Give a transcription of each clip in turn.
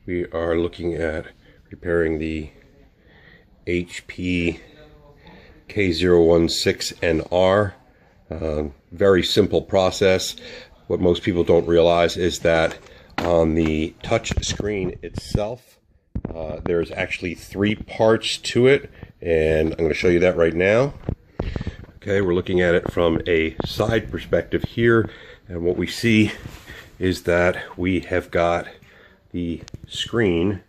We are looking at repairing the HP k016nr. Very simple process. What most people don't realize is that on the touch screen itself, there's actually 3 parts to it, and I'm going to show you that right now. Okay, we're looking at it from a side perspective here, and what we see is that we have got the screen,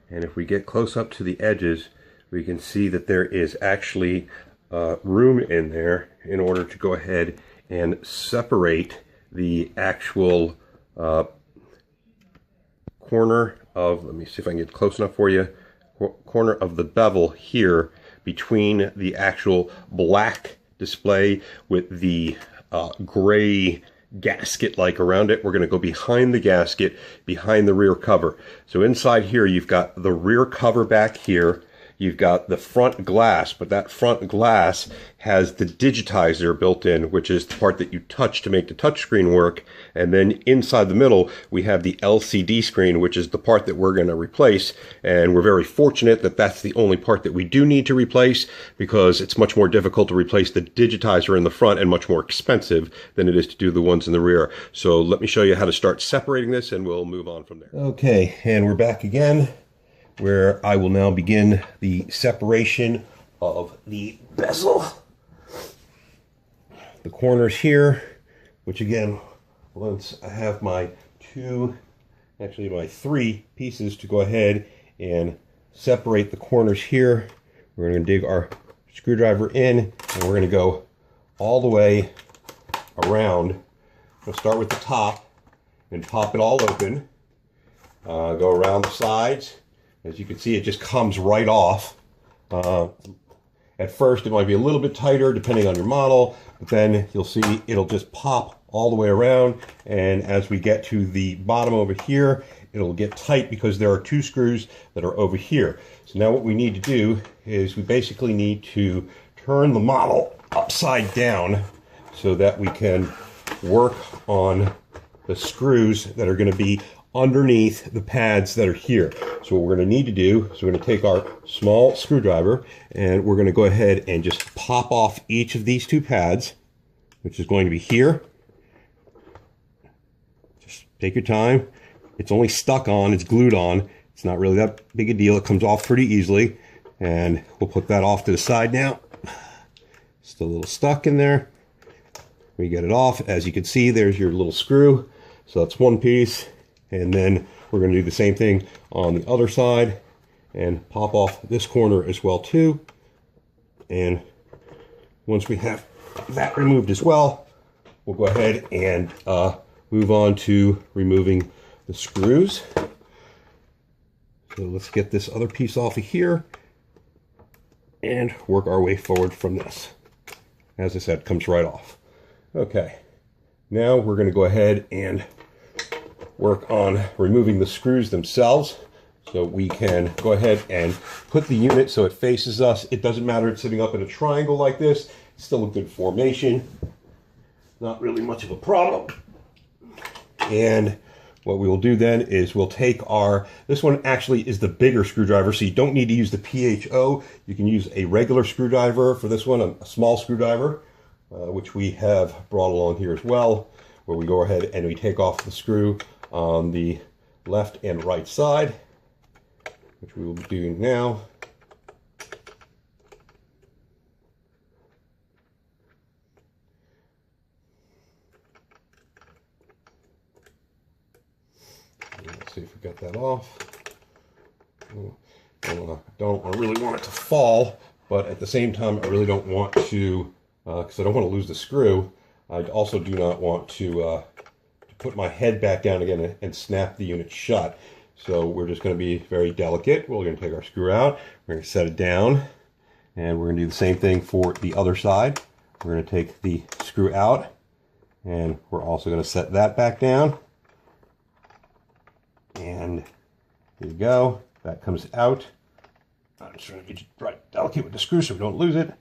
and if we get close up to the edges, we can see that there is actually room in there in order to go ahead and separate the actual corner of, let me see if I can get close enough for you, corner of the bevel here between the actual black display with the gray gasket like around it. We're going to go behind the gasket, behind the rear cover. So inside here you've got the rear cover back here, you've got the front glass, but that front glass has the digitizer built in, which is the part that you touch to make the touchscreen work. And then inside the middle, we have the LCD screen, which is the part that we're going to replace. And we're very fortunate that that's the only part that we do need to replace, because it's much more difficult to replace the digitizer in the front and much more expensive than it is to do the ones in the rear. So let me show you how to start separating this, and we'll move on from there. Okay, and we're back again, where I will now begin the separation of the bezel. The corners here, which again, once I have my 3 pieces to go ahead and separate the corners here, we're going to dig our screwdriver in, and we're going to go all the way around. We'll start with the top and pop it all open, go around the sides. As you can see, it just comes right off. At first, it might be a little bit tighter depending on your model, but then you'll see it'll just pop all the way around. And as we get to the bottom over here, it'll get tight because there are 2 screws that are over here. So now what we need to do is we basically need to turn the model upside down so that we can work on the screws that are going to be underneath the pads that are here. So what we're going to need to do is we're going to take our small screwdriver, and we're going to go ahead and just pop off each of these 2 pads, which is going to be here. Just take your time. It's only stuck on, it's glued on. It's not really that big a deal. It comes off pretty easily, and we'll put that off to the side now. Still a little stuck in there. We get it off. As you can see, there's your little screw. So that's 1 piece. And then we're going to do the same thing on the other side and pop off this corner as well too. And once we have that removed as well, we'll go ahead and move on to removing the screws. So let's get this other piece off of here and work our way forward from this. As I said, it comes right off. Okay, now we're going to go ahead and work on removing the screws themselves. So we can go ahead and put the unit so it faces us. It doesn't matter it's sitting up in a triangle like this. It's still a good formation. Not really much of a problem. And what we will do then is we'll take this one actually is the bigger screwdriver, so you don't need to use the PHO. You can use a regular screwdriver for this one, a small screwdriver, which we have brought along here as well, where we go ahead and we take off the screw on the left and right side, which we will be doing now. Let's see if we got that off. I really want it to fall, but at the same time, I really don't want to, because I don't want to lose the screw. I also do not want to put my head back down again and snap the unit shut. So we're just going to be very delicate. We're going to take our screw out, we're going to set it down, and we're going to do the same thing for the other side. We're going to take the screw out, and we're also going to set that back down. And there you go. That comes out. I'm just trying to be right delicate with the screw so we don't lose it.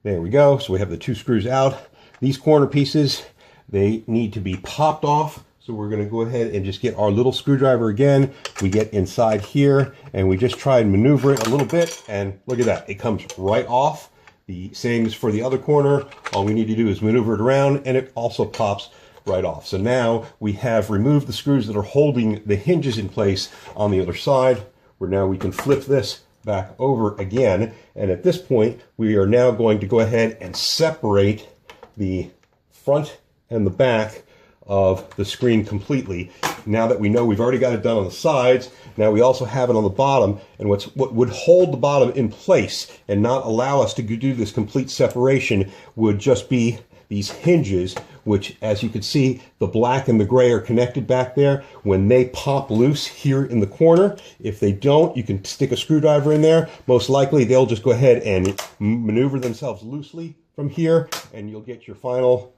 There we go. So we have the 2 screws out. These corner pieces, they need to be popped off So we're going to go ahead and just get our little screwdriver again. We get inside here and we just try and maneuver it a little bit, and look at that. It comes right off. The same as for the other corner. All we need to do is maneuver it around and it also pops right off. So now we have removed the screws that are holding the hinges in place on the other side, where now we can flip this back over again. And at this point, we are now going to go ahead and separate the front and the back of the screen completely. Now that we know we've already got it done on the sides, now we also have it on the bottom, and what would hold the bottom in place and not allow us to do this complete separation would just be these hinges, which, as you can see, the black and the gray are connected back there. When they pop loose here in the corner, if they don't, you can stick a screwdriver in there. Most likely they'll just go ahead and maneuver themselves loosely from here, and you'll get your final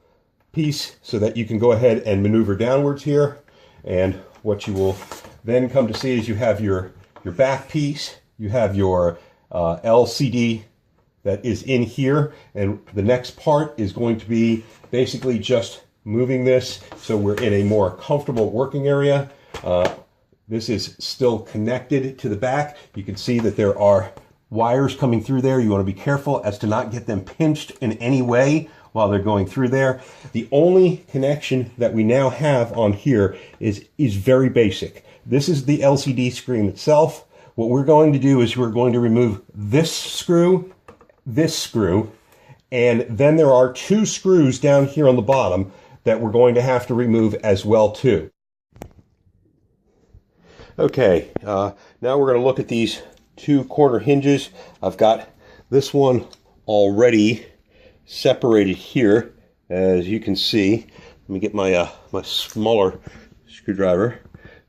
piece so that you can go ahead and maneuver downwards here. And what you will then come to see is you have your back piece, you have your LCD that is in here, and the next part is going to be basically just moving this so we're in a more comfortable working area. This is still connected to the back. You can see that there are wires coming through there. You want to be careful as to not get them pinched in any way while they're going through there. The only connection that we now have on here is very basic. This is the LCD screen itself. What we're going to do is we're going to remove this screw, and then there are two screws down here on the bottom that we're going to have to remove as well too. Okay, now we're going to look at these two corner hinges. I've got this one already separated here, as you can see. Let me get my my smaller screwdriver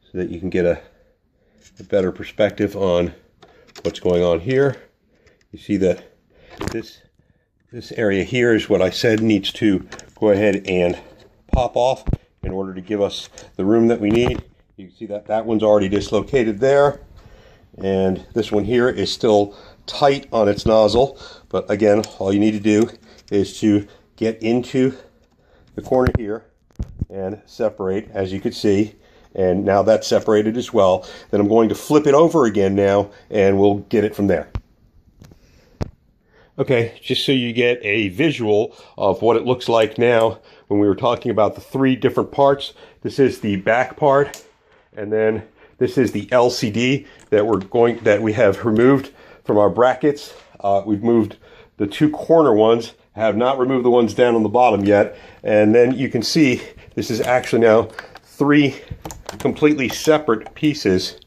so that you can get a better perspective on what's going on here. You see that this area here is what I said needs to go ahead and pop off in order to give us the room that we need. You can see that that one's already dislocated there, and this one here is still tight on its nozzle. But again, all you need to do is to get into the corner here and separate, as you can see, and now that's separated as well. Then I'm going to flip it over again now, and we'll get it from there. Okay, just so you get a visual of what it looks like now when we were talking about the three different parts. This is the back part, and then this is the LCD that we have removed from our brackets. We've moved the two corner ones, have not removed the ones down on the bottom yet, and then you can see this is actually now three completely separate pieces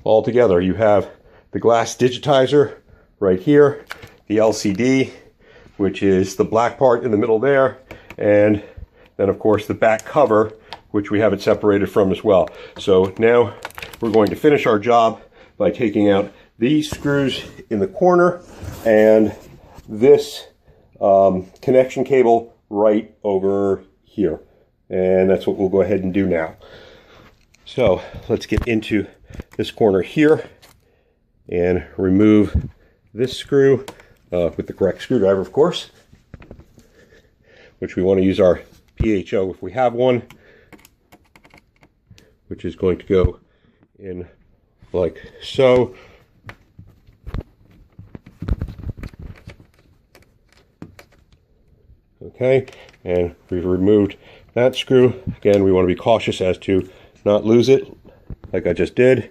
all together. You have the glass digitizer right here, the LCD, which is the black part in the middle there, and then of course the back cover, which we have it separated from as well. So now we're going to finish our job by taking out these screws in the corner and this connection cable right over here. And that's what we'll go ahead and do now. So let's get into this corner here and remove this screw with the correct screwdriver, of course, which we want to use our PHO if we have one, which is going to go in like so. Okay, and we've removed that screw. Again, we want to be cautious as to not lose it, like I just did.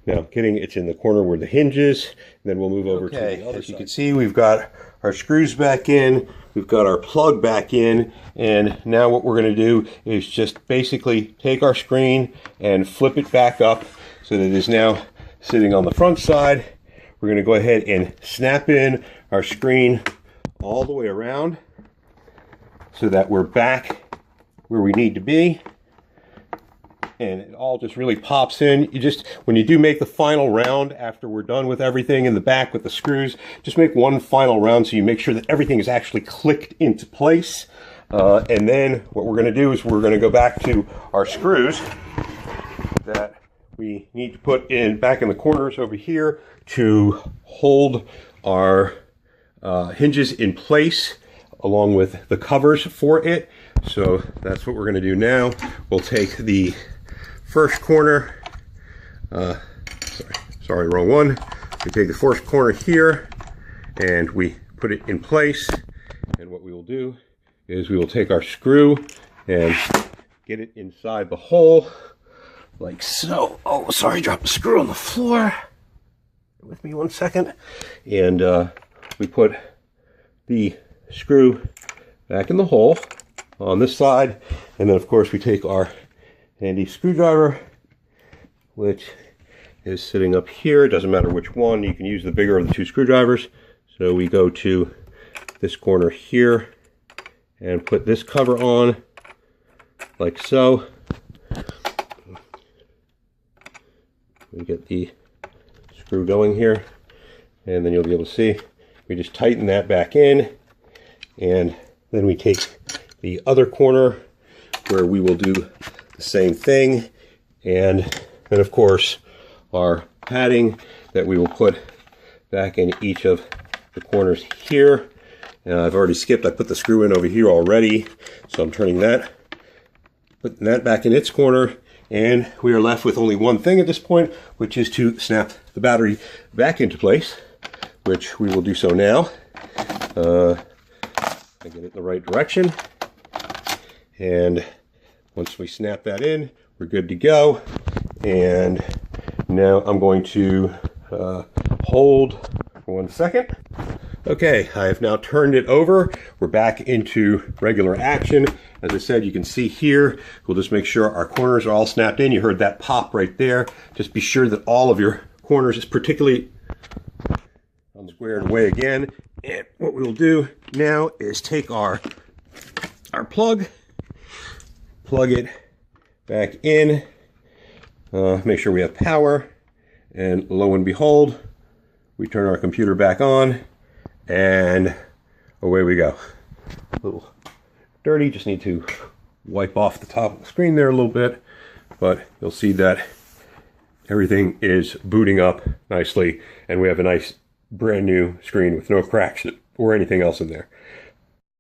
Now, it's in the corner where the hinge is, and then we'll move over to the other side. As you can see, we've got our screws back in, we've got our plug back in, and now what we're going to do is just basically take our screen and flip it back up so that it is now sitting on the front side. We're going to go ahead and snap in our screen all the way around so that we're back where we need to be, and it all just really pops in. When you do make the final round after we're done with everything in the back with the screws, just make one final round so you make sure that everything is actually clicked into place. And then what we're going to do is we're going to go back to our screws that we need to put back in the corners over here to hold our hinges in place, along with the covers for it. So that's what we're going to do now. We'll take the first corner, sorry, wrong one. We take the first corner here and we put it in place. And what we will do is we will take our screw and get it inside the hole like so. Oh, sorry, dropped the screw on the floor. Bear with me 1 second. And we put the screw back in the hole on this side. And then, of course, we take our handy screwdriver, which is sitting up here. It doesn't matter which one. You can use the bigger of the 2 screwdrivers. So we go to this corner here and put this cover on like so. We get the screw going here, and then you'll be able to see we just tighten that back in, and then we take the other corner where we will do the same thing, and then of course our padding that we will put back in each of the corners here. And I've already skipped, I put the screw in over here already, so I'm turning that, putting that back in its corner, and we are left with only one thing at this point, which is to snap the battery back into place, which we will do so now. I get it in the right direction, and once we snap that in, we're good to go. And now I'm going to hold for 1 second. Okay, I have now turned it over. We're back into regular action. As I said, you can see here, we'll just make sure our corners are all snapped in. You heard that pop right there. Just be sure that all of your corners is particularly squared away again. And what we'll do now is take our plug it back in, make sure we have power, and lo and behold, we turn our computer back on, and away we go. A little dirty, just need to wipe off the top of the screen there a little bit, but you'll see that everything is booting up nicely, and we have a nice brand new screen with no cracks or anything else in there.